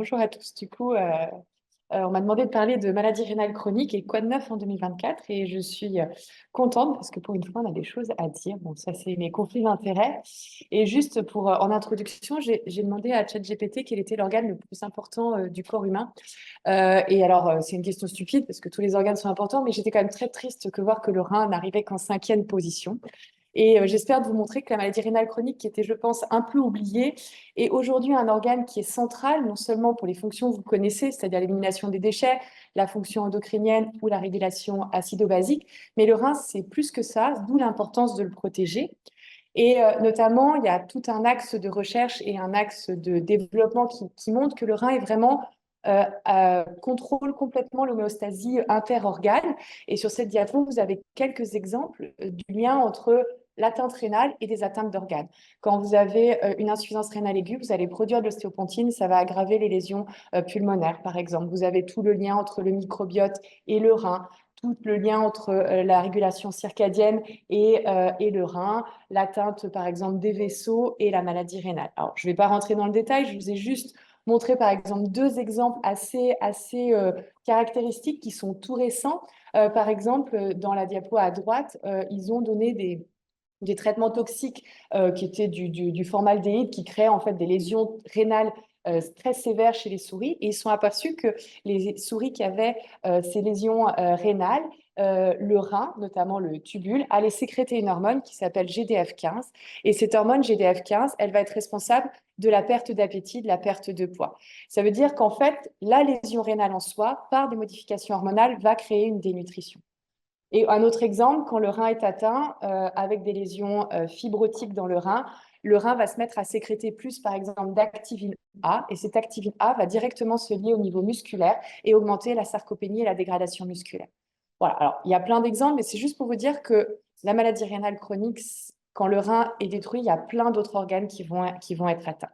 Bonjour à tous. On m'a demandé de parler de maladie rénale chronique et quoi de neuf en 2024. Et je suis contente parce que pour une fois, on a des choses à dire. Bon, ça, c'est mes conflits d'intérêts. Et juste en introduction, j'ai demandé à ChatGPT quel était l'organe le plus important du corps humain. C'est une question stupide parce que tous les organes sont importants, mais j'étais quand même très triste que voir que le rein n'arrivait qu'en cinquième position. J'espère de vous montrer que la maladie rénale chronique, qui était, je pense, un peu oubliée, est aujourd'hui un organe qui est central, non seulement pour les fonctions que vous connaissez, c'est-à-dire l'élimination des déchets, la fonction endocrinienne ou la régulation acido-basique, mais le rein, c'est plus que ça, d'où l'importance de le protéger. Notamment, il y a tout un axe de recherche et un axe de développement qui montre que le rein est vraiment contrôle complètement l'homéostasie interorgane. Et sur cette diapo, vous avez quelques exemples du lien entre l'atteinte rénale et des atteintes d'organes. Quand vous avez une insuffisance rénale aiguë, vous allez produire de l'ostéopontine, ça va aggraver les lésions pulmonaires, par exemple. Vous avez tout le lien entre le microbiote et le rein, tout le lien entre la régulation circadienne et le rein, l'atteinte, par exemple, des vaisseaux et la maladie rénale. Alors, je ne vais pas rentrer dans le détail, je vous ai juste montré, par exemple, deux exemples assez caractéristiques qui sont tout récents. Par exemple, dans la diapo à droite, ils ont donné des traitements toxiques qui étaient du formaldéhyde, qui créaient en fait des lésions rénales très sévères chez les souris. Et ils sont aperçus que les souris qui avaient ces lésions rénales, le rein, notamment le tubule, allait sécréter une hormone qui s'appelle GDF15. Et cette hormone GDF15, elle va être responsable de la perte d'appétit, de la perte de poids. Ça veut dire qu'en fait, la lésion rénale en soi, par des modifications hormonales, va créer une dénutrition. Et un autre exemple, quand le rein est atteint avec des lésions fibrotiques dans le rein va se mettre à sécréter plus, par exemple, d'activine A, et cette activine A va directement se lier au niveau musculaire et augmenter la sarcopénie et la dégradation musculaire. Voilà, alors il y a plein d'exemples, mais c'est juste pour vous dire que la maladie rénale chronique, quand le rein est détruit, il y a plein d'autres organes qui vont être atteints.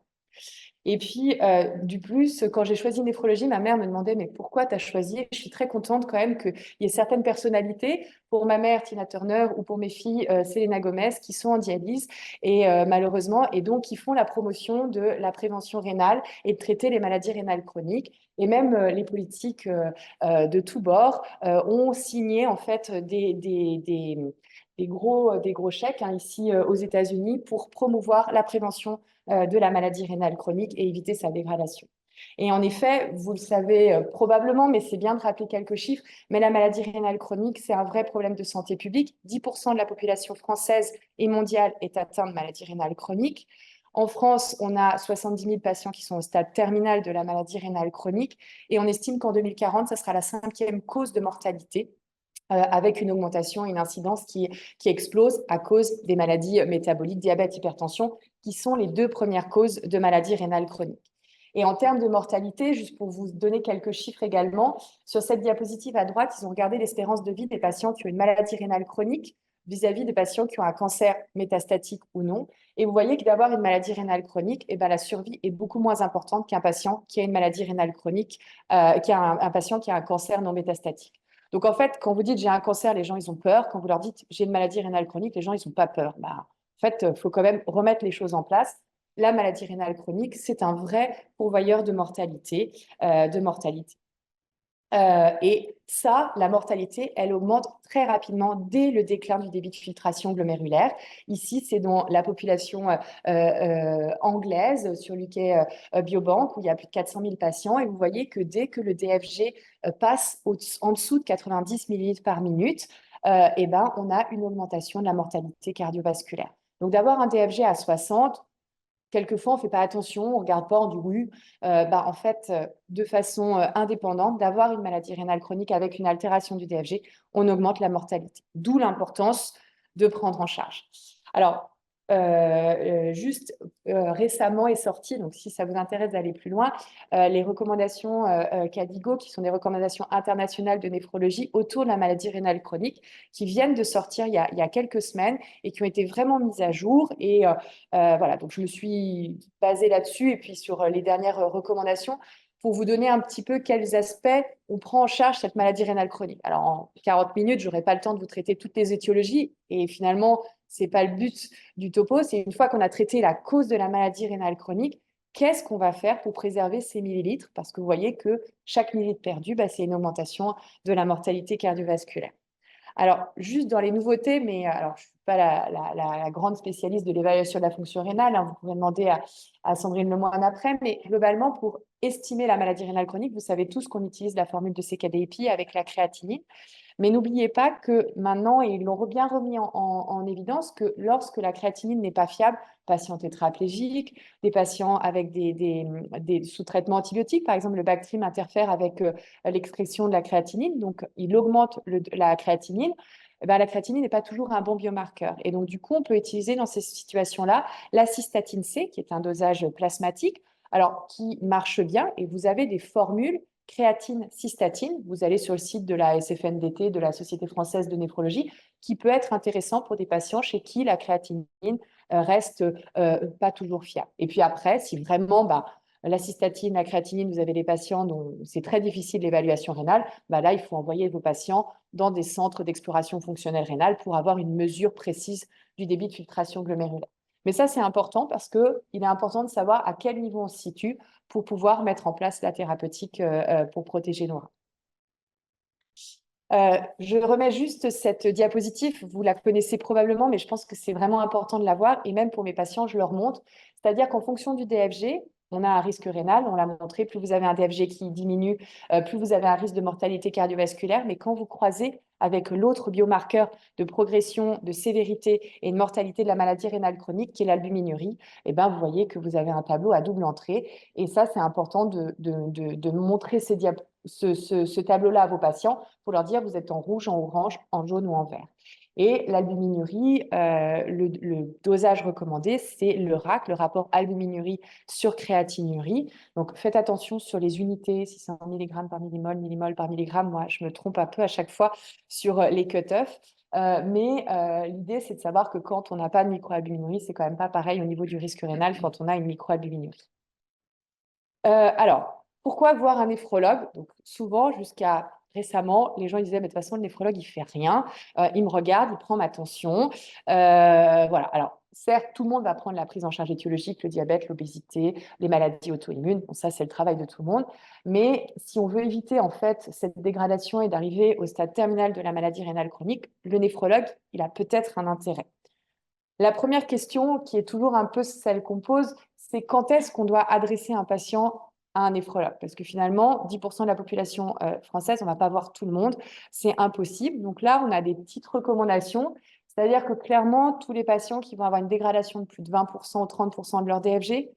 Et puis, du plus, quand j'ai choisi néphrologie, ma mère me demandait, mais pourquoi tu as choisi? Je suis très contente quand même qu'il y ait certaines personnalités, pour ma mère, Tina Turner, ou pour mes filles, Selena Gomez, qui sont en dialyse, malheureusement, et donc qui font la promotion de la prévention rénale et de traiter les maladies rénales chroniques. Et même les politiques de tous bords ont signé en fait des gros chèques ici aux États-Unis pour promouvoir la prévention de la maladie rénale chronique et éviter sa dégradation. Et en effet, vous le savez probablement, mais c'est bien de rappeler quelques chiffres, mais la maladie rénale chronique, c'est un vrai problème de santé publique. 10% de la population française et mondiale est atteinte de maladie rénale chronique. En France, on a 70 000 patients qui sont au stade terminal de la maladie rénale chronique et on estime qu'en 2040, ça sera la cinquième cause de mortalité avec une augmentation, une incidence qui explose à cause des maladies métaboliques, diabète, hypertension, qui sont les deux premières causes de maladies rénales chroniques. Et en termes de mortalité, juste pour vous donner quelques chiffres également, sur cette diapositive à droite, ils ont regardé l'espérance de vie des patients qui ont une maladie rénale chronique vis-à-vis des patients qui ont un cancer métastatique ou non. Et vous voyez que d'avoir une maladie rénale chronique, eh ben, la survie est beaucoup moins importante qu'un patient qui a une maladie rénale chronique, qui a un patient qui a un cancer non métastatique. Donc, en fait, quand vous dites j'ai un cancer, les gens, ils ont peur. Quand vous leur dites j'ai une maladie rénale chronique, les gens, ils n'ont pas peur. Bah, en fait, il faut quand même remettre les choses en place. La maladie rénale chronique, c'est un vrai pourvoyeur de mortalité. Et ça, la mortalité, elle augmente très rapidement dès le déclin du débit de filtration glomérulaire. Ici, c'est dans la population anglaise sur l'UK Biobank, où il y a plus de 400 000 patients. Et vous voyez que dès que le DFG passe en dessous de 90 millilitres par minute, eh ben, on a une augmentation de la mortalité cardiovasculaire. Donc, d'avoir un DFG à 60, quelquefois, on ne fait pas attention, on ne regarde pas, on dit oui. En fait, de façon indépendante, d'avoir une maladie rénale chronique avec une altération du DFG, on augmente la mortalité. D'où l'importance de prendre en charge. Alors, récemment est sorti, donc si ça vous intéresse d'aller plus loin, les recommandations CADIGO, qui sont des recommandations internationales de néphrologie autour de la maladie rénale chronique, qui viennent de sortir il y a quelques semaines et qui ont été vraiment mises à jour. Voilà, donc je me suis basée là-dessus et puis sur les dernières recommandations pour vous donner un petit peu quels aspects on prend en charge cette maladie rénale chronique. Alors, en 40 minutes, je n'aurai pas le temps de vous traiter toutes les étiologies et finalement, ce n'est pas le but du topo. C'est une fois qu'on a traité la cause de la maladie rénale chronique, qu'est-ce qu'on va faire pour préserver ces millilitres? Parce que vous voyez que chaque millilitre perdu, bah, c'est une augmentation de la mortalité cardiovasculaire. Alors, juste dans les nouveautés, mais alors, je ne suis pas la grande spécialiste de l'évaluation de la fonction rénale, hein, vous pouvez demander à Sandrine Lemoine après, mais globalement, pour estimer la maladie rénale chronique, vous savez tous qu'on utilise la formule de CKD-EPI avec la créatinine. Mais n'oubliez pas que maintenant, et ils l'ont bien remis en évidence, que lorsque la créatinine n'est pas fiable, patients tétraplégiques, des patients avec des sous-traitements antibiotiques, par exemple le Bactrim interfère avec l'expression de la créatinine, donc il augmente la créatinine. Eh ben, la créatinine n'est pas toujours un bon biomarqueur. Et donc, du coup, on peut utiliser dans ces situations-là la cystatine C, qui est un dosage plasmatique, alors qui marche bien, et vous avez des formules créatine cystatine. Vous allez sur le site de la SFNDT, de la Société française de néphrologie, qui peut être intéressant pour des patients chez qui la créatinine reste pas toujours fiable. Et puis après, si vraiment la cystatine, la créatinine, vous avez des patients dont c'est très difficile l'évaluation rénale, là, il faut envoyer vos patients dans des centres d'exploration fonctionnelle rénale pour avoir une mesure précise du débit de filtration glomérulaire. Mais ça, c'est important parce qu'il est important de savoir à quel niveau on se situe pour pouvoir mettre en place la thérapeutique pour protéger nos reins. Je remets juste cette diapositive, vous la connaissez probablement, mais je pense que c'est vraiment important de la voir, et même pour mes patients, je leur montre. C'est-à-dire qu'en fonction du DFG, on a un risque rénal, on l'a montré, plus vous avez un DFG qui diminue, plus vous avez un risque de mortalité cardiovasculaire, mais quand vous croisez avec l'autre biomarqueur de progression, de sévérité et de mortalité de la maladie rénale chronique, qui est l'albuminurie, eh ben, vous voyez que vous avez un tableau à double entrée, et ça, c'est important de montrer ce tableau-là à vos patients pour leur dire vous êtes en rouge, en orange, en jaune ou en vert. Et l'albuminurie, le dosage recommandé, c'est le RAC, le rapport albuminurie sur créatinurie. Donc faites attention sur les unités, si c'est en milligrammes par millimole, millimole par milligramme. Moi, je me trompe un peu à chaque fois sur les cut-offs. Mais l'idée, c'est de savoir que quand on n'a pas de microalbuminurie, c'est quand même pas pareil au niveau du risque rénal quand on a une microalbuminurie. Alors, pourquoi voir un néphrologue? Donc, souvent, jusqu'à récemment, les gens ils disaient, mais de toute façon, le néphrologue, il ne fait rien. Il me regarde, il prend ma tension. Voilà. Alors, certes, tout le monde va prendre la prise en charge étiologique, le diabète, l'obésité, les maladies auto-immunes. Bon, ça, c'est le travail de tout le monde. Mais si on veut éviter, en fait, cette dégradation et d'arriver au stade terminal de la maladie rénale chronique, le néphrologue, il a peut-être un intérêt. La première question, qui est toujours un peu celle qu'on pose, c'est quand est-ce qu'on doit adresser un patient à un néphrologue? Parce que finalement, 10% de la population française, on ne va pas voir tout le monde, c'est impossible. Donc là, on a des petites recommandations, c'est-à-dire que clairement, tous les patients qui vont avoir une dégradation de plus de 20% ou 30% de leur DFG,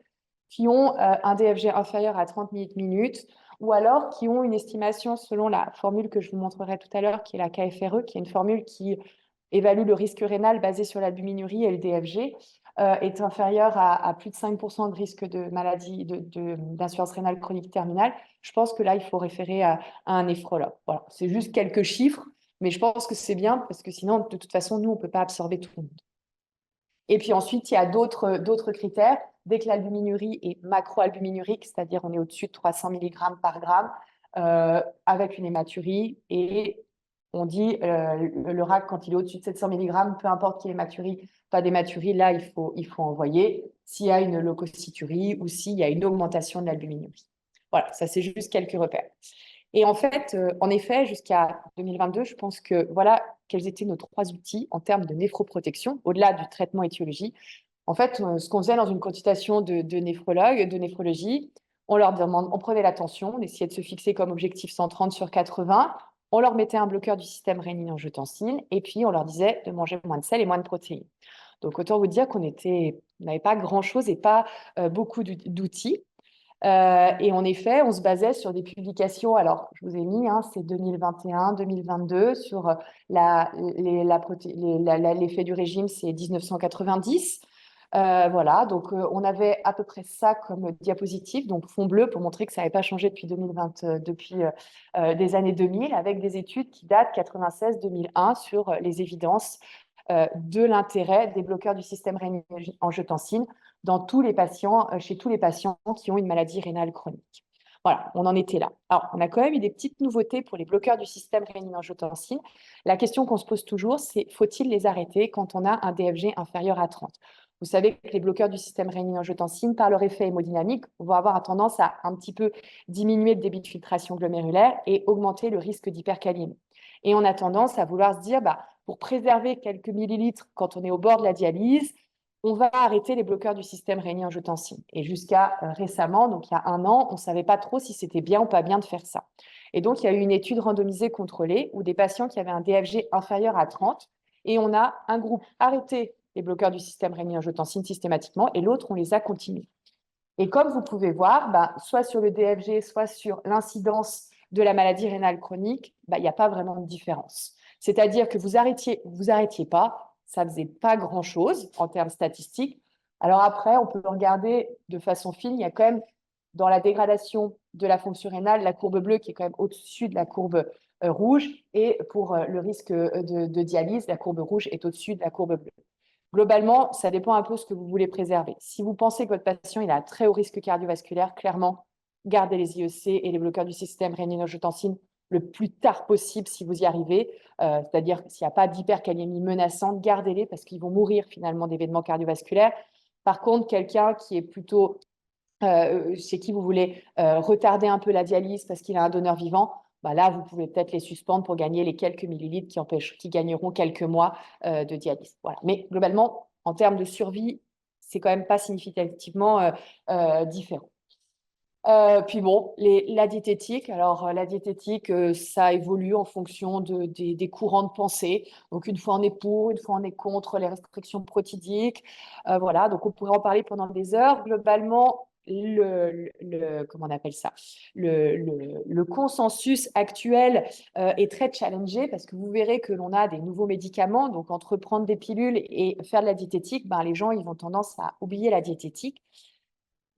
qui ont un DFG inférieur à 30 minutes, ou alors qui ont une estimation selon la formule que je vous montrerai tout à l'heure, qui est la KFRE, qui est une formule qui évalue le risque rénal basé sur l'albuminurie et le DFG, est inférieur à plus de 5% de risque de maladie, d'insuffisance rénale chronique terminale, je pense que là, il faut référer à un néphrologue. Voilà, c'est juste quelques chiffres, mais je pense que c'est bien parce que sinon, de toute façon, nous, on ne peut pas absorber tout le monde. Et puis ensuite, il y a d'autres critères. Dès que l'albuminurie est macroalbuminurique, c'est-à-dire on est au-dessus de 300 mg par gramme, avec une hématurie, et on dit le RAC, quand il est au-dessus de 700 mg, peu importe qu'il y ait hématurie, pas d'hématurie, là, il faut envoyer s'il y a une leucocyturie ou s'il y a une augmentation de l'albuminurie. Voilà, ça c'est juste quelques repères. Et en fait, en effet, jusqu'à 2022, je pense que voilà quels étaient nos trois outils en termes de néphroprotection, au-delà du traitement étiologie. En fait, ce qu'on faisait dans une consultation de néphrologue, de néphrologie, on leur demande, on prenait la tension, on essayait de se fixer comme objectif 130 sur 80, on leur mettait un bloqueur du système rénine-angiotensin, et puis on leur disait de manger moins de sel et moins de protéines. Donc autant vous dire qu'on n'avait pas grand-chose et pas beaucoup d'outils. Et en effet, on se basait sur des publications, alors je vous ai mis, hein, c'est 2021, 2022, sur l'effet du régime, c'est 1990. Voilà, donc on avait à peu près ça comme diapositive, donc fond bleu pour montrer que ça n'avait pas changé depuis 2020, depuis des années 2000, avec des études qui datent 96-2001 sur les évidences de l'intérêt des bloqueurs du système rénine-angiotensin dans tous les patients, chez tous les patients qui ont une maladie rénale chronique. Voilà, on en était là. Alors, on a quand même eu des petites nouveautés pour les bloqueurs du système rénine-angiotensin. La question qu'on se pose toujours, c'est faut-il les arrêter quand on a un DFG inférieur à 30? Vous savez que les bloqueurs du système rénine-angiotensine, par leur effet hémodynamique, vont avoir tendance à un petit peu diminuer le débit de filtration glomérulaire et augmenter le risque d'hypercalémie. Et on a tendance à vouloir se dire, pour préserver quelques millilitres quand on est au bord de la dialyse, on va arrêter les bloqueurs du système rénine-angiotensine. Et jusqu'à récemment, donc il y a 1 an, on ne savait pas trop si c'était bien ou pas bien de faire ça. Et donc, il y a eu une étude randomisée contrôlée où des patients qui avaient un DFG inférieur à 30, et on a un groupe arrêté les bloqueurs du système rénine-angiotensine systématiquement, et l'autre, on les a continués. Et comme vous pouvez voir, soit sur le DFG, soit sur l'incidence de la maladie rénale chronique, il n'y a pas vraiment de différence. C'est-à-dire que vous arrêtiez pas, ça ne faisait pas grand-chose en termes statistiques. Alors après, on peut regarder de façon fine, il y a quand même dans la dégradation de la fonction rénale, la courbe bleue qui est quand même au-dessus de la courbe rouge, et pour le risque de dialyse, la courbe rouge est au-dessus de la courbe bleue. Globalement, ça dépend un peu de ce que vous voulez préserver. Si vous pensez que votre patient il a un très haut risque cardiovasculaire, clairement, gardez les IEC et les bloqueurs du système rénine-angiotensine le plus tard possible si vous y arrivez. C'est-à-dire s'il n'y a pas d'hypercalémie menaçante, gardez-les parce qu'ils vont mourir finalement d'événements cardiovasculaires. Par contre, quelqu'un qui est plutôt chez qui vous voulez retarder un peu la dialyse parce qu'il a un donneur vivant, là, vous pouvez peut-être les suspendre pour gagner les quelques millilitres qui gagneront quelques mois de dialyse. Voilà. Mais globalement, en termes de survie, c'est quand même pas significativement différent. Puis bon, la diététique. Alors, la diététique, ça évolue en fonction des courants de pensée. Donc, une fois on est pour, une fois on est contre les restrictions protidiques. Voilà, donc on pourrait en parler pendant des heures. Globalement, comment on appelle ça? Le consensus actuel est très challengé parce que vous verrez que l'on a des nouveaux médicaments. Donc, entre prendre des pilules et faire de la diététique, les gens ils vont tendance à oublier la diététique.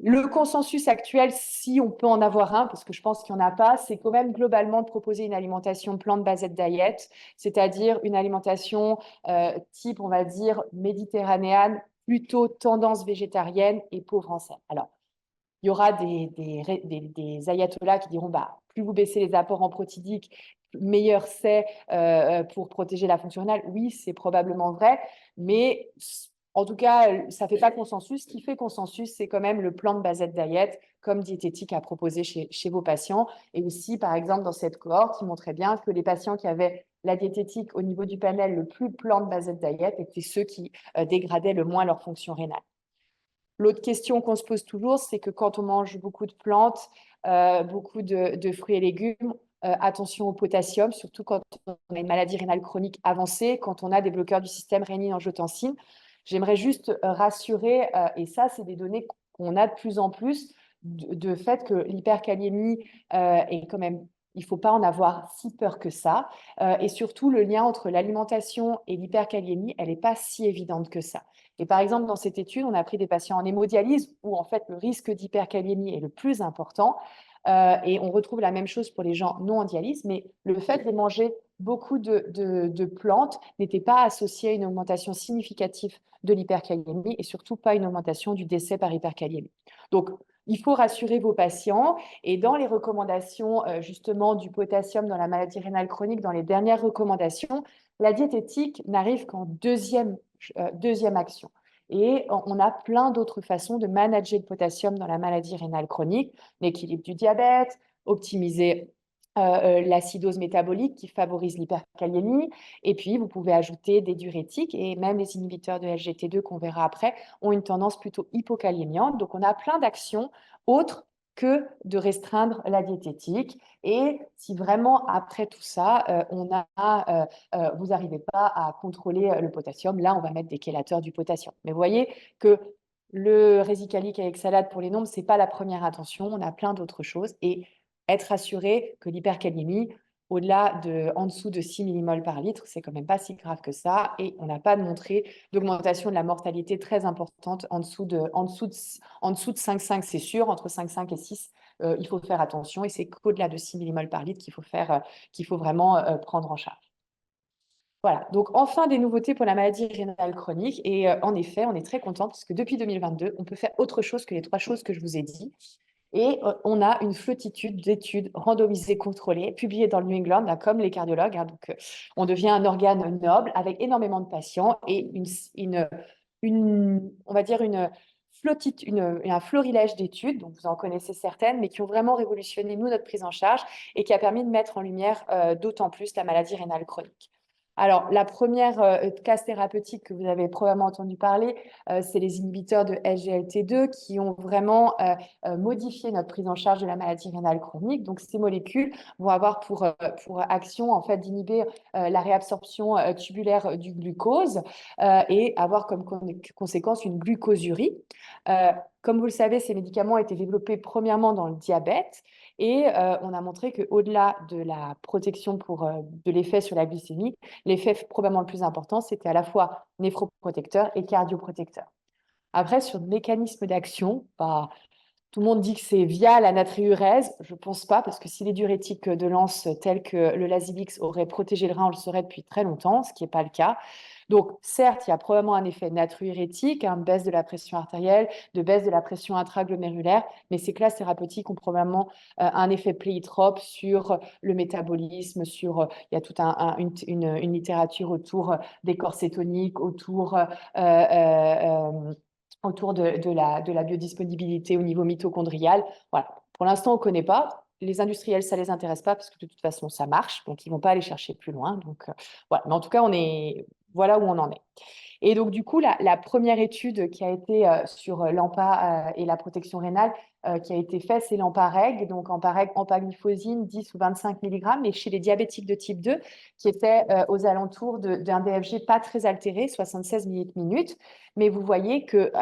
Le consensus actuel, si on peut en avoir un, parce que je pense qu'il n'y en a pas, c'est quand même globalement de proposer une alimentation plant-based diet, c'est-à-dire une alimentation type, on va dire, méditerranéenne, plutôt tendance végétarienne et pauvre en sel. Alors, il y aura des ayatollahs qui diront, plus vous baissez les apports en protidiques, meilleur c'est pour protéger la fonction rénale. Oui, c'est probablement vrai, mais en tout cas, ça ne fait pas consensus. Ce qui fait consensus, c'est quand même le plan de basette diet comme diététique à proposer chez vos patients. Et aussi, par exemple, dans cette cohorte, qui montrait bien que les patients qui avaient la diététique au niveau du panel le plus plan de basette diet étaient ceux qui dégradaient le moins leur fonction rénale. L'autre question qu'on se pose toujours, c'est que quand on mange beaucoup de plantes, beaucoup de fruits et légumes, attention au potassium, surtout quand on a une maladie rénale chronique avancée, quand on a des bloqueurs du système rénine-angiotensine. J'aimerais juste rassurer, et ça, c'est des données qu'on a de plus en plus, de fait que l'hypercalémie est quand même, il ne faut pas en avoir si peur que ça. Et surtout, le lien entre l'alimentation et l'hypercalémie, elle n'est pas si évidente que ça. Et par exemple, dans cette étude, on a pris des patients en hémodialyse où en fait le risque d'hypercalémie est le plus important. Et on retrouve la même chose pour les gens non en dialyse, mais le fait de manger beaucoup de plantes n'était pas associé à une augmentation significative de l'hypercalémie et surtout pas une augmentation du décès par hypercalémie. Donc, il faut rassurer vos patients. Et dans les recommandations justement du potassium dans la maladie rénale chronique, dans les dernières recommandations, la diététique n'arrive qu'en deuxième action. Et on a plein d'autres façons de manager le potassium dans la maladie rénale chronique, l'équilibre du diabète, optimiser l'acidose métabolique qui favorise l'hypercalémie. Et puis, vous pouvez ajouter des diurétiques et même les inhibiteurs de SGT2 qu'on verra après ont une tendance plutôt hypocalémiante. Donc, on a plein d'actions autres que de restreindre la diététique. Et si vraiment, après tout ça, vous n'arrivez pas à contrôler le potassium, là, on va mettre des chélateurs du potassium. Mais vous voyez que le résicalique avec salade pour les nombres, ce n'est pas la première attention. On a plein d'autres choses. Et être assuré que l'hypercalémie, au-delà en dessous de 6 millimoles par litre, c'est quand même pas si grave que ça. Et on n'a pas montré d'augmentation de la mortalité très importante en dessous de 5,5, c'est sûr. Entre 5,5 et 6, il faut faire attention. Et c'est qu'au-delà de 6 millimoles par litre qu'il faut vraiment prendre en charge. Voilà, donc enfin des nouveautés pour la maladie rénale chronique. Et en effet, on est très content parce que depuis 2022, on peut faire autre chose que les 3 choses que je vous ai dit. Et on a une flottitude d'études randomisées contrôlées, publiées dans le New England, comme les cardiologues. Donc, on devient un organe noble avec énormément de patients et on va dire un florilège d'études, donc vous en connaissez certaines, mais qui ont vraiment révolutionné, nous, notre prise en charge et qui a permis de mettre en lumière d'autant plus la maladie rénale chronique. Alors, la première classe thérapeutique que vous avez probablement entendu parler, c'est les inhibiteurs de SGLT2 qui ont vraiment modifié notre prise en charge de la maladie rénale chronique. Donc, ces molécules vont avoir pour action en fait d'inhiber la réabsorption tubulaire du glucose et avoir comme conséquence une glucosurie. Comme vous le savez, ces médicaments ont été développés premièrement dans le diabète et on a montré qu'au-delà de la protection de l'effet sur la glycémie, l'effet probablement le plus important, c'était à la fois néphroprotecteur et cardioprotecteur. Après, sur le mécanisme d'action, bah, tout le monde dit que c'est via la natriurèse. Je ne pense pas, parce que si les diurétiques de Lens tels que le Lasivix auraient protégé le rein, on le saurait depuis très longtemps, ce qui n'est pas le cas. Donc, certes, il y a probablement un effet natriurétique, une baisse de la pression artérielle, de baisse de la pression intraglomérulaire, mais ces classes thérapeutiques ont probablement un effet pléiotrope sur le métabolisme, il y a toute une littérature autour des corps cétoniques, autour de la biodisponibilité au niveau mitochondrial. Voilà. Pour l'instant, on ne connaît pas. Les industriels, ça ne les intéresse pas parce que de toute façon, ça marche. Donc, ils ne vont pas aller chercher plus loin. Donc, voilà. Mais en tout cas, voilà où on en est. Et donc, du coup, la première étude qui a été sur l'AMPA et la protection rénale qui a été faite, c'est l'AMPA-REG, donc AMPA-REG, empagliflozine, 10 ou 25 mg, mais chez les diabétiques de type 2, qui étaient aux alentours d'un DFG pas très altéré, 76 millilitres-minutes. Mais vous voyez que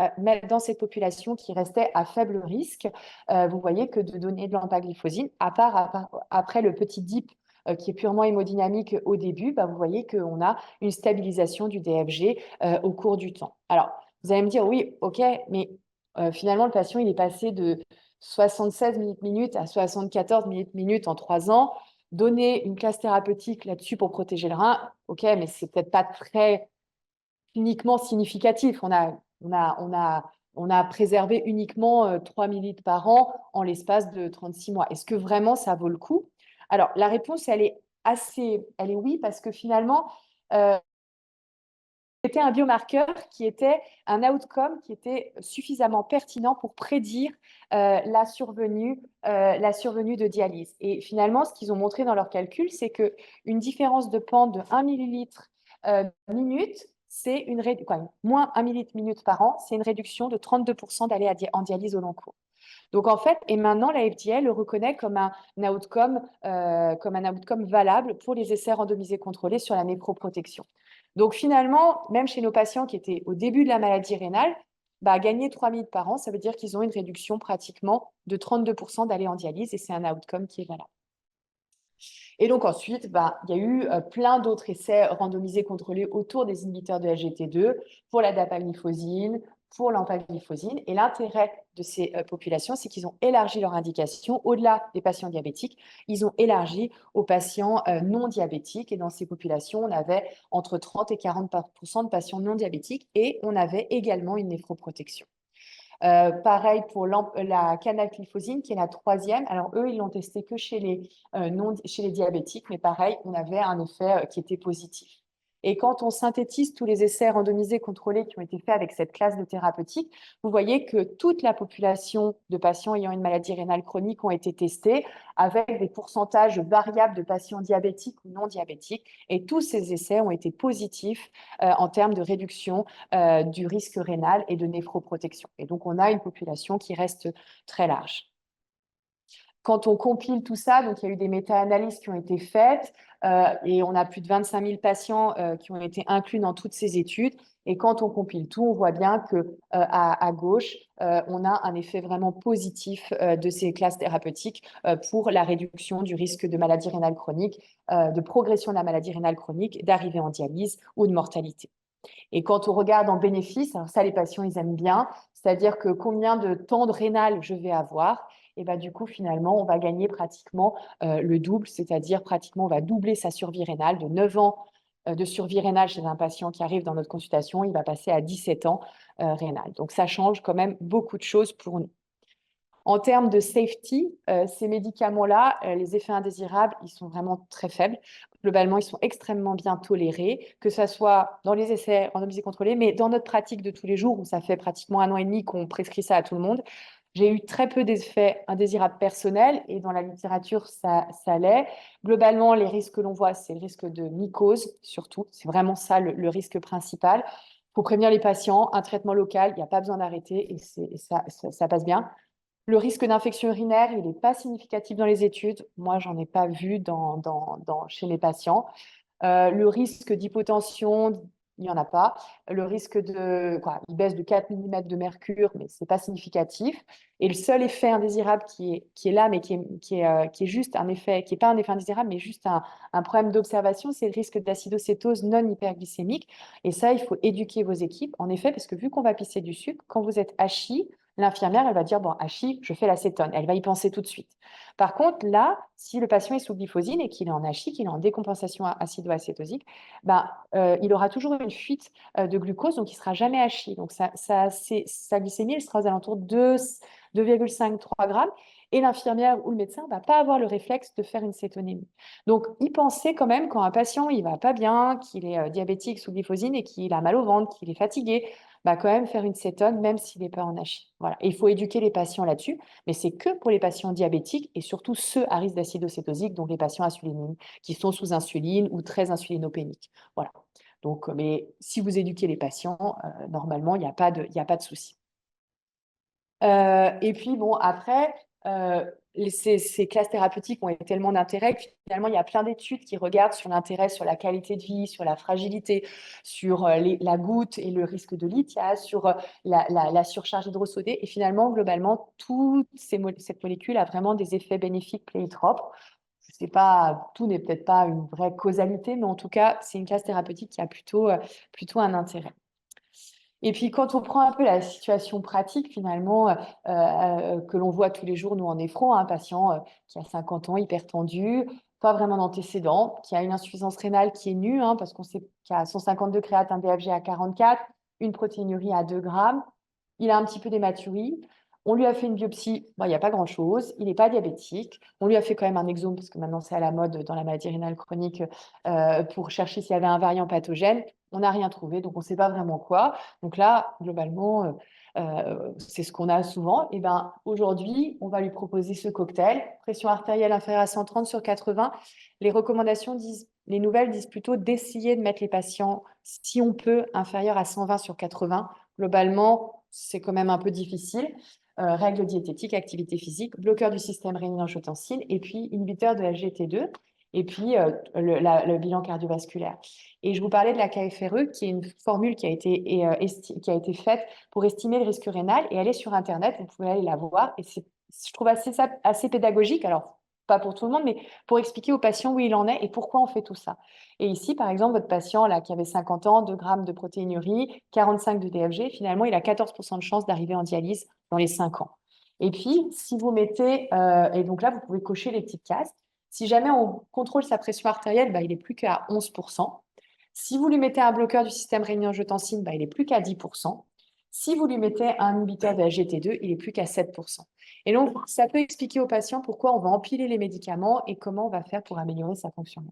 dans cette population qui restait à faible risque, vous voyez que de donner de l'empagliflozine, après le petit dip qui est purement hémodynamique au début, bah, vous voyez qu'on a une stabilisation du DFG au cours du temps. Alors, vous allez me dire, oui, ok, mais finalement, le patient, il est passé de 76 minutes à 74 minutes en 3 ans. Donner une classe thérapeutique là-dessus pour protéger le rein, ok, mais c'est peut-être pas très uniquement significatif. On a préservé uniquement 3 millilitres par an en l'espace de 36 mois. Est-ce que vraiment ça vaut le coup? Alors, la réponse, elle est oui, parce que finalement, c'était un biomarqueur qui était un outcome qui était suffisamment pertinent pour prédire la survenue de dialyse. Et finalement, ce qu'ils ont montré dans leur calcul, c'est qu'une différence de pente de 1 millilitre minute, c'est moins 1 millilitre minute par an, c'est une réduction de 32% d'aller en dialyse au long cours. Donc en fait, et maintenant la FDA le reconnaît comme un outcome valable pour les essais randomisés contrôlés sur la néphroprotection. Donc finalement, même chez nos patients qui étaient au début de la maladie rénale, bah, gagner 3 minutes par an, ça veut dire qu'ils ont une réduction pratiquement de 32% d'aller en dialyse et c'est un outcome qui est valable. Et donc ensuite, bah, il y a eu plein d'autres essais randomisés contrôlés autour des inhibiteurs de SGT2 pour la dapagliflozine, pour l'empagliflozine. Et l'intérêt de ces populations, c'est qu'ils ont élargi leur indication au-delà des patients diabétiques. Ils ont élargi aux patients non diabétiques. Et dans ces populations, on avait entre 30 et 40% de patients non diabétiques et on avait également une néphroprotection. Pareil pour la canagliflozine, qui est la troisième. Alors, eux, ils l'ont testé que chez les diabétiques, mais pareil, on avait un effet qui était positif. Et quand on synthétise tous les essais randomisés contrôlés qui ont été faits avec cette classe de thérapeutique, vous voyez que toute la population de patients ayant une maladie rénale chronique ont été testés avec des pourcentages variables de patients diabétiques ou non diabétiques. Et tous ces essais ont été positifs en termes de réduction du risque rénal et de néphroprotection. Et donc, on a une population qui reste très large. Quand on compile tout ça, donc il y a eu des méta-analyses qui ont été faites et on a plus de 25 000 patients qui ont été inclus dans toutes ces études. Et quand on compile tout, on voit bien que à gauche, on a un effet vraiment positif de ces classes thérapeutiques pour la réduction du risque de maladie rénale chronique, de progression de la maladie rénale chronique, d'arrivée en dialyse ou de mortalité. Et quand on regarde en bénéfice, alors ça, les patients, ils aiment bien, c'est-à-dire que combien de temps de rénal je vais avoir, et ben, du coup, finalement, on va gagner pratiquement le double, c'est-à-dire pratiquement, on va doubler sa survie rénale de 9 ans de survie rénale chez un patient qui arrive dans notre consultation, il va passer à 17 ans rénal. Donc, ça change quand même beaucoup de choses pour nous. En termes de safety, ces médicaments-là, les effets indésirables, ils sont vraiment très faibles. Globalement, ils sont extrêmement bien tolérés, que ce soit dans les essais randomisés contrôlés, mais dans notre pratique de tous les jours, où ça fait pratiquement 1 an et demi qu'on prescrit ça à tout le monde, j'ai eu très peu d'effets indésirables personnels et dans la littérature, ça l'est. Globalement, les risques que l'on voit, c'est le risque de mycose, surtout. C'est vraiment ça le risque principal. Il faut prévenir les patients, un traitement local, il n'y a pas besoin d'arrêter et ça passe bien. Le risque d'infection urinaire, il n'est pas significatif dans les études. Moi, j'en ai pas vu chez mes patients. Le risque d'hypotension, il n'y en a pas. Le risque il baisse de 4 mm de mercure, mais ce n'est pas significatif. Et le seul effet indésirable qui est là, mais qui est juste un effet, qui n'est pas un effet indésirable, mais juste un problème d'observation, c'est le risque d'acidocétose non hyperglycémique. Et ça, il faut éduquer vos équipes, en effet, parce que vu qu'on va pisser du sucre, quand vous êtes hachis, l'infirmière, elle va dire, bon, hachis, je fais l'acétone. Elle va y penser tout de suite. Par contre, là, si le patient est sous glyphosine et qu'il est en hachis, qu'il est en décompensation acido-acétosique, il aura toujours une fuite de glucose, donc il ne sera jamais hachis. Donc sa glycémie, elle sera aux alentours de 2,5-3 grammes. Et l'infirmière ou le médecin ne va pas avoir le réflexe de faire une cétonémie. Donc, y penser quand même quand un patient il va pas bien, qu'il est diabétique sous glyphosine et qu'il a mal au ventre, qu'il est fatigué, quand même faire une cétone, même s'il n'est pas en hachis. Voilà. Et il faut éduquer les patients là-dessus, mais c'est que pour les patients diabétiques et surtout ceux à risque d'acidocétosique, donc les patients insulinés, qui sont sous insuline ou très insulinopéniques. Voilà. Donc, mais si vous éduquez les patients, normalement, il n'y a pas de souci. Et puis, bon, après, ces classes thérapeutiques ont tellement d'intérêt que finalement, il y a plein d'études qui regardent sur l'intérêt, sur la qualité de vie, sur la fragilité, sur la goutte et le risque de lithiase, sur la surcharge hydrosodée. Et finalement, globalement, cette molécule a vraiment des effets bénéfiques pléiotropes. Je sais pas, tout n'est peut-être pas une vraie causalité, mais en tout cas, c'est une classe thérapeutique qui a plutôt un intérêt. Et puis, quand on prend un peu la situation pratique, finalement, que l'on voit tous les jours, nous, en néphro, un patient qui a 50 ans, hypertendu, pas vraiment d'antécédents, qui a une insuffisance rénale qui est nue, parce qu'on sait qu'il a 152 créates, un DFG à 44, une protéinurie à 2 grammes, il a un petit peu d'hématurie. On lui a fait une biopsie, il n'y a pas grand-chose, il n'est pas diabétique. On lui a fait quand même un exome, parce que maintenant c'est à la mode dans la maladie rénale chronique, pour chercher s'il y avait un variant pathogène. On n'a rien trouvé, donc on ne sait pas vraiment quoi. Donc là, globalement, c'est ce qu'on a souvent. Et ben, aujourd'hui, on va lui proposer ce cocktail. Pression artérielle inférieure à 130 sur 80. Les recommandations disent, les nouvelles disent plutôt d'essayer de mettre les patients, si on peut, inférieurs à 120 sur 80. Globalement, c'est quand même un peu difficile. Règles diététiques, activité physique, bloqueur du système réninien-angiotensin et puis inhibiteur de la GT2 et puis le bilan cardiovasculaire. Et je vous parlais de la KFRE, qui est une formule qui a été faite pour estimer le risque rénal, et elle est sur Internet, vous pouvez aller la voir, et je trouve assez pédagogique, alors pas pour tout le monde, mais pour expliquer aux patients où il en est et pourquoi on fait tout ça. Et ici, par exemple, votre patient là, qui avait 50 ans, 2 grammes de protéinurie, 45 de DFG, finalement, il a 14% de chance d'arriver en dialyse dans les 5 ans. Et puis, si vous mettez, et donc là, vous pouvez cocher les petites cases. Si jamais on contrôle sa pression artérielle, il n'est plus qu'à 11%. Si vous lui mettez un bloqueur du système réninien-angiotensin, il n'est plus qu'à 10%. Si vous lui mettez un inhibiteur de la GT2, il n'est plus qu'à 7%. Et donc, ça peut expliquer aux patients pourquoi on va empiler les médicaments et comment on va faire pour améliorer sa fonction.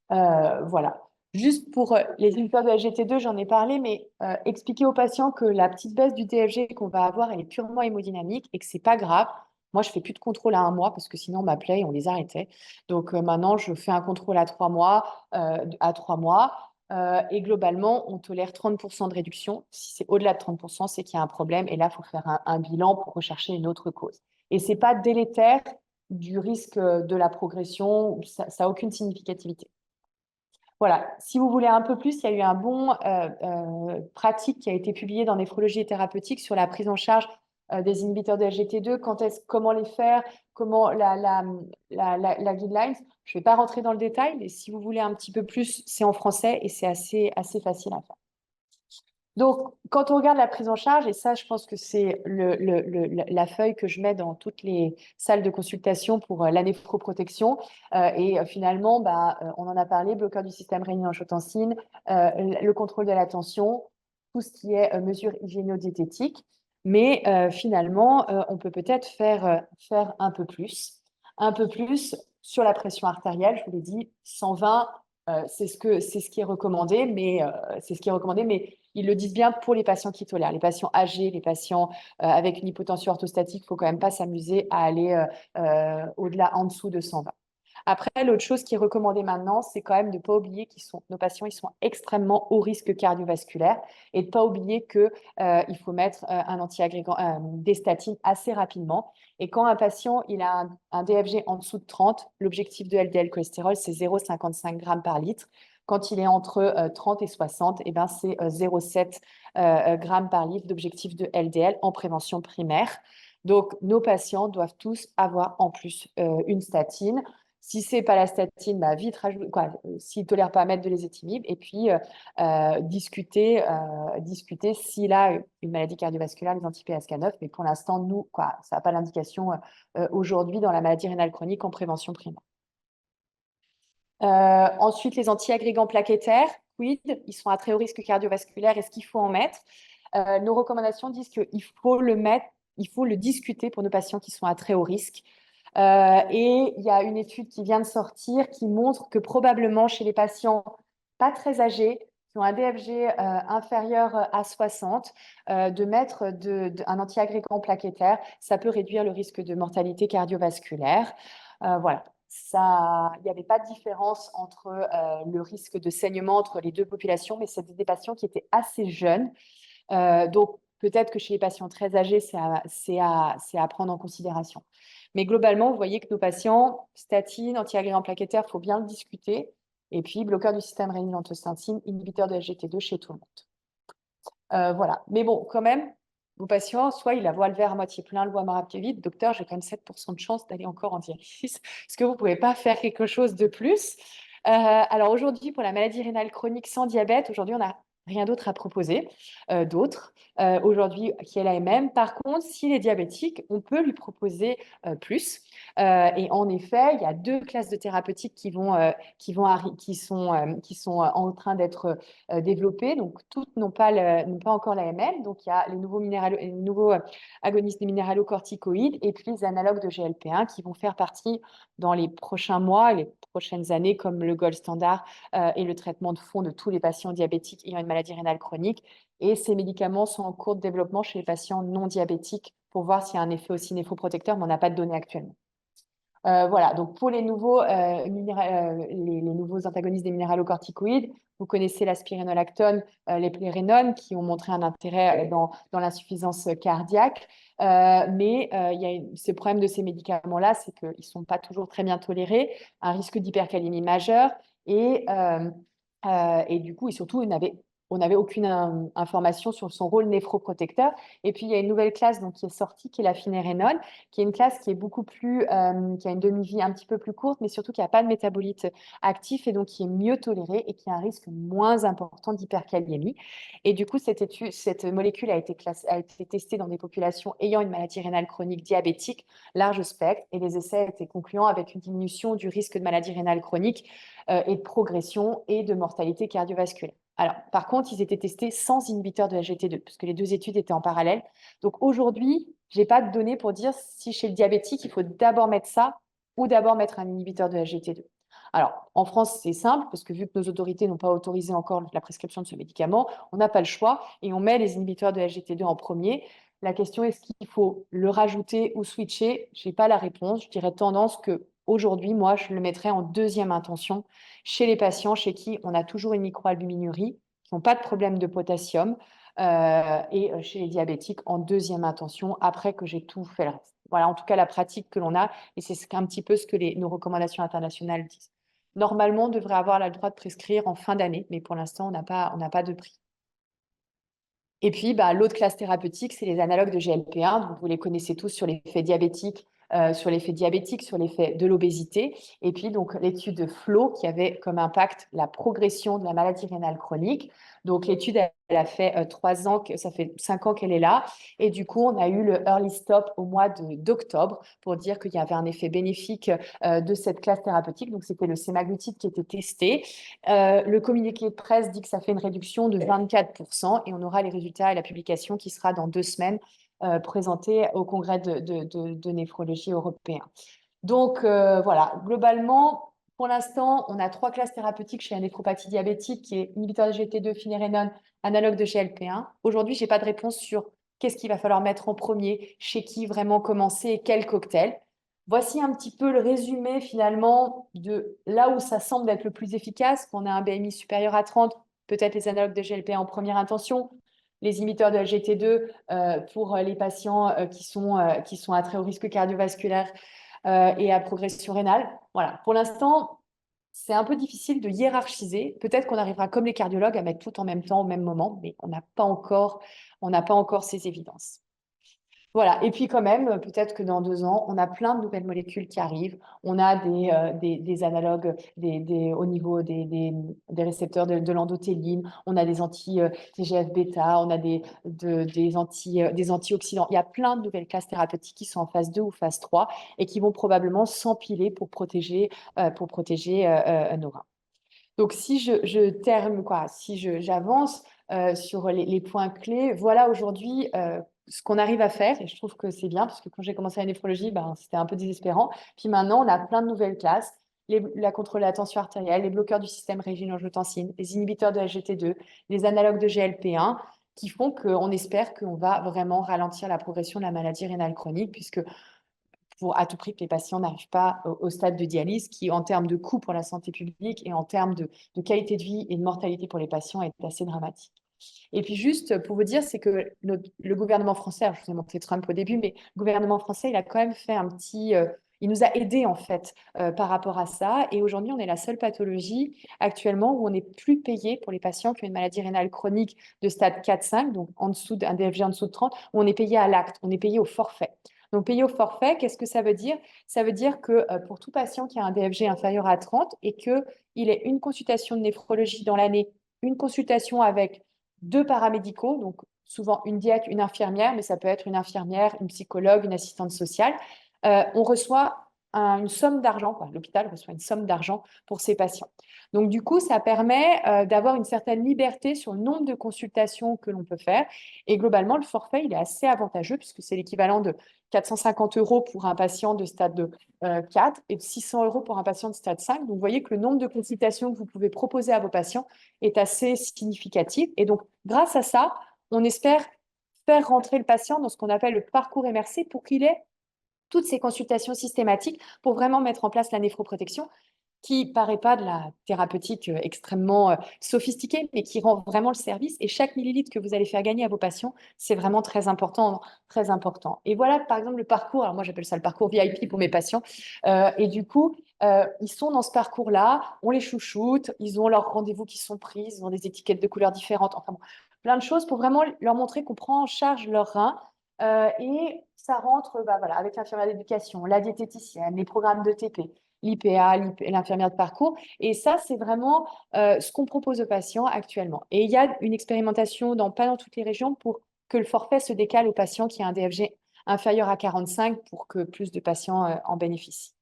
Voilà. Juste pour les inhibiteurs de la GT2, j'en ai parlé, mais expliquer aux patients que la petite baisse du TFG qu'on va avoir, elle est purement hémodynamique et que c'est pas grave. Moi, je fais plus de contrôle à 1 mois parce que sinon on m'appelait et on les arrêtait. Donc maintenant, je fais un contrôle à 3 mois, et globalement, on tolère 30% de réduction. Si c'est au-delà de 30%, c'est qu'il y a un problème et là, il faut faire un bilan pour rechercher une autre cause. Et c'est pas délétère du risque de la progression, ça n'a aucune significativité. Voilà, si vous voulez un peu plus, il y a eu un bon pratique qui a été publié dans Néphrologie et thérapeutique sur la prise en charge des inhibiteurs de SGT2, comment les faire, comment la guidelines. Je ne vais pas rentrer dans le détail, mais si vous voulez un petit peu plus, c'est en français et c'est assez facile à faire. Donc, quand on regarde la prise en charge, et ça, je pense que c'est la feuille que je mets dans toutes les salles de consultation pour la néphroprotection. Finalement, on en a parlé, bloqueur du système réninien-angiotensin, le contrôle de la tension, tout ce qui est mesures hygiéno-diététiques. Mais finalement, on peut peut-être faire un peu plus. Un peu plus Sur la pression artérielle, je vous l'ai dit, 120, c'est ce qui est recommandé, mais ils le disent bien pour les patients qui tolèrent. Les patients âgés, les patients avec une hypotension orthostatique, il ne faut quand même pas s'amuser à aller au-delà, en dessous de 120. Après, l'autre chose qui est recommandée maintenant, c'est quand même de ne pas oublier nos patients, ils sont extrêmement haut risque cardiovasculaire et de ne pas oublier qu'il faut mettre un antiagrégant, des statines assez rapidement. Et quand un patient il a un DFG en dessous de 30, l'objectif de LDL cholestérol, c'est 0,55 g par litre. Quand il est entre 30 et 60, eh ben, c'est 0,7 g par litre d'objectif de LDL en prévention primaire. Donc, nos patients doivent tous avoir en plus une statine. Si ce n'est pas la statine, bah, vite rajouter, s'il ne tolère pas à mettre de l'ézetimibe, et puis discuter s'il a une maladie cardiovasculaire, les anti-PCSK9, mais pour l'instant, nous, ça n'a pas l'indication aujourd'hui dans la maladie rénale chronique en prévention primaire. Ensuite, les anti-agrégants plaquettaires, quid, ils sont à très haut risque cardiovasculaire, est-ce qu'il faut en mettre? Nos recommandations disent qu'il faut le mettre, il faut le discuter pour nos patients qui sont à très haut risque. Et il y a une étude qui vient de sortir qui montre que probablement chez les patients pas très âgés, qui ont un DFG inférieur à 60, de mettre un antiagrégant plaquettaire, ça peut réduire le risque de mortalité cardiovasculaire. Voilà. Il n'y avait pas de différence entre le risque de saignement entre les deux populations, mais c'était des patients qui étaient assez jeunes. Donc, peut-être que chez les patients très âgés, c'est à prendre en considération. Mais globalement, vous voyez que nos patients, statine, antiagrégant plaquettaire, il faut bien le discuter. Et puis, bloqueur du système rénine-angiotensin, inhibiteur de SGT2 chez tout le monde. Voilà. Mais bon, quand même, vos patients, soit ils la voient le verre à moitié plein, le voient à moitié vide. Docteur, j'ai quand même 7% de chance d'aller encore en dialyse. Est-ce que vous ne pouvez pas faire quelque chose de plus? Alors aujourd'hui, pour la maladie rénale chronique sans diabète, aujourd'hui, on n'a rien d'autre à proposer aujourd'hui qui est l'AMM. Par contre, s'il est diabétique, on peut lui proposer plus. Et en effet, il y a deux classes de thérapeutiques qui sont en train d'être développées. Donc, toutes n'ont pas encore l'AMM. Donc, il y a les nouveaux agonistes des minéralocorticoïdes et puis les analogues de GLP-1 qui vont faire partie dans les prochains mois et les prochaines années comme le gold standard et le traitement de fond de tous les patients diabétiques ayant une maladie rénale chronique. Et ces médicaments sont en cours de développement chez les patients non diabétiques pour voir s'il y a un effet aussi néphroprotecteur, mais on n'a pas de données actuellement. Voilà, donc pour les nouveaux antagonistes des minéralocorticoïdes, vous connaissez la spironolactone, les plérénones qui ont montré un intérêt dans l'insuffisance cardiaque. Mais il y a ce problème de ces médicaments-là, c'est qu'ils ne sont pas toujours très bien tolérés, un risque d'hypercalémie majeure et du coup, et surtout, on n'avait aucune information sur son rôle néphroprotecteur. Et puis, il y a une nouvelle classe donc, qui est sortie, qui est la finérénone, qui est une classe qui est beaucoup plus, qui a une demi-vie un petit peu plus courte, mais surtout qui n'a pas de métabolite actif et donc qui est mieux tolérée et qui a un risque moins important d'hyperkaliémie. Et du coup, cette molécule a été testée dans des populations ayant une maladie rénale chronique diabétique, large spectre, et les essais étaient concluants avec une diminution du risque de maladie rénale chronique et de progression et de mortalité cardiovasculaire. Alors, par contre, ils étaient testés sans inhibiteur de SGT2, puisque les deux études étaient en parallèle. Donc aujourd'hui, je n'ai pas de données pour dire si chez le diabétique, il faut d'abord mettre ça ou d'abord mettre un inhibiteur de SGT2. Alors, en France, c'est simple, parce que vu que nos autorités n'ont pas autorisé encore la prescription de ce médicament, on n'a pas le choix et on met les inhibiteurs de SGT2 en premier. La question est, est-ce qu'il faut le rajouter ou switcher? Je n'ai pas la réponse. Je dirais tendance que aujourd'hui, moi, je le mettrais en deuxième intention chez les patients chez qui on a toujours une microalbuminurie, qui n'ont pas de problème de potassium, et chez les diabétiques en deuxième intention, après que j'ai tout fait le reste. Voilà, en tout cas, la pratique que l'on a, et c'est un petit peu ce que nos recommandations internationales disent. Normalement, on devrait avoir le droit de prescrire en fin d'année, mais pour l'instant, on n'a pas de prix. Et puis, l'autre classe thérapeutique, c'est les analogues de GLP-1. Donc, vous les connaissez tous sur l'effet diabétique, sur l'effet de l'obésité. Et puis, donc, l'étude de FLOW qui avait comme impact la progression de la maladie rénale chronique. Donc, l'étude, elle a fait 3 ans, ça fait 5 ans qu'elle est là. Et du coup, on a eu le early stop au mois d'octobre pour dire qu'il y avait un effet bénéfique de cette classe thérapeutique. Donc, c'était le sémaglutide qui était testé. Le communiqué de presse dit que ça fait une réduction de 24% et on aura les résultats et la publication qui sera dans 2 semaines présentée au congrès de néphrologie européen. Donc, voilà, globalement, pour l'instant, on a 3 classes thérapeutiques chez la néphropathie diabétique qui est inhibiteur de GT2, finérénone, analogue de GLP-1. Aujourd'hui, je n'ai pas de réponse sur qu'est-ce qu'il va falloir mettre en premier, chez qui vraiment commencer et quel cocktail. Voici un petit peu le résumé finalement de là où ça semble être le plus efficace, qu'on a un BMI supérieur à 30, peut-être les analogues de GLP-1 en première intention, les inhibiteurs de LGT2 pour les patients qui sont à très haut risque cardiovasculaire et à progression rénale. Voilà, pour l'instant, c'est un peu difficile de hiérarchiser. Peut-être qu'on arrivera comme les cardiologues à mettre tout en même temps, au même moment, mais on n'a pas encore ces évidences. Voilà, et puis quand même, peut-être que dans 2 ans, on a plein de nouvelles molécules qui arrivent. On a des analogues au niveau des récepteurs de l'endothéline, on a des anti-TGF-bêta, on a des antioxydants. Il y a plein de nouvelles classes thérapeutiques qui sont en phase 2 ou phase 3 et qui vont probablement s'empiler pour protéger nos reins. Donc, si j'avance sur les points clés, voilà aujourd'hui ce qu'on arrive à faire. Et je trouve que c'est bien, parce que quand j'ai commencé la néphrologie, ben, c'était un peu désespérant. Puis maintenant, on a plein de nouvelles classes. La contrôle de la tension artérielle, les bloqueurs du système rénine-angiotensine, les inhibiteurs de SGT2, les analogues de GLP-1, qui font qu'on espère qu'on va vraiment ralentir la progression de la maladie rénale chronique, puisque pour à tout prix que les patients n'arrivent pas au stade de dialyse, qui en termes de coût pour la santé publique et en termes de qualité de vie et de mortalité pour les patients est assez dramatique. Et puis juste pour vous dire, c'est que le gouvernement français, alors je vous ai montré Trump au début, mais le gouvernement français, il a quand même fait il nous a aidés en fait par rapport à ça. Et aujourd'hui, on est la seule pathologie actuellement où on n'est plus payé pour les patients qui ont une maladie rénale chronique de stade 4-5, donc en dessous d'un DFG en dessous de 30, où on est payé à l'acte, on est payé au forfait. Donc, payé au forfait, qu'est-ce que ça veut dire? Ça veut dire que pour tout patient qui a un DFG inférieur à 30 et qu'il ait une consultation de néphrologie dans l'année, une consultation avec 2 paramédicaux, donc souvent une diète, une infirmière, mais ça peut être une infirmière, une psychologue, une assistante sociale, on reçoit une somme d'argent, l'hôpital reçoit une somme d'argent pour ces patients. Donc, du coup, ça permet d'avoir une certaine liberté sur le nombre de consultations que l'on peut faire. Et globalement, le forfait, il est assez avantageux puisque c'est l'équivalent de 450 € pour un patient de stade 4 et de 600 € pour un patient de stade 5. Donc, vous voyez que le nombre de consultations que vous pouvez proposer à vos patients est assez significatif. Et donc, grâce à ça, on espère faire rentrer le patient dans ce qu'on appelle le parcours MRC pour qu'il ait toutes ces consultations systématiques pour vraiment mettre en place la néphroprotection qui paraît pas de la thérapeutique extrêmement sophistiquée, mais qui rend vraiment le service. Et chaque millilitre que vous allez faire gagner à vos patients, c'est vraiment très important, très important. Et voilà, par exemple, le parcours. Alors moi, j'appelle ça le parcours VIP pour mes patients. Et du coup, ils sont dans ce parcours-là, on les chouchoute, ils ont leurs rendez-vous qui sont pris, ils ont des étiquettes de couleurs différentes. Enfin bon, plein de choses pour vraiment leur montrer qu'on prend en charge leurs reins. Et ça rentre voilà, avec l'infirmière d'éducation, la diététicienne, les programmes de TP, l'IPA, l'infirmière de parcours. Et ça, c'est vraiment ce qu'on propose aux patients actuellement. Et il y a une expérimentation pas dans toutes les régions pour que le forfait se décale aux patients qui ont un DFG inférieur à 45 pour que plus de patients en bénéficient.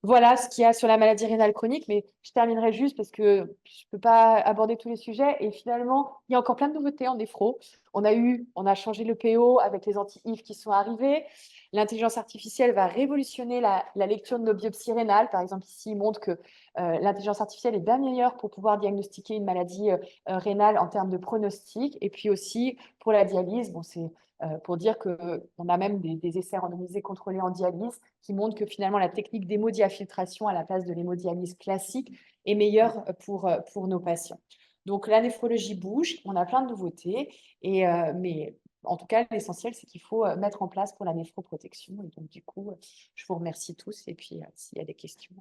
Voilà ce qu'il y a sur la maladie rénale chronique, mais je terminerai juste parce que je ne peux pas aborder tous les sujets. Et finalement, il y a encore plein de nouveautés en néphro. On a changé le PO avec les anti-IV qui sont arrivés. L'intelligence artificielle va révolutionner la lecture de nos biopsies rénales. Par exemple, ici, il montre que l'intelligence artificielle est bien meilleure pour pouvoir diagnostiquer une maladie rénale en termes de pronostic. Et puis aussi, pour la dialyse, bon, c'est pour dire qu'on a même des essais randomisés contrôlés en dialyse qui montrent que finalement la technique d'hémodiafiltration à la place de l'hémodialyse classique est meilleure pour nos patients. Donc la néphrologie bouge, on a plein de nouveautés, mais en tout cas l'essentiel c'est qu'il faut mettre en place pour la néphroprotection. Et donc du coup, je vous remercie tous et puis s'il y a des questions.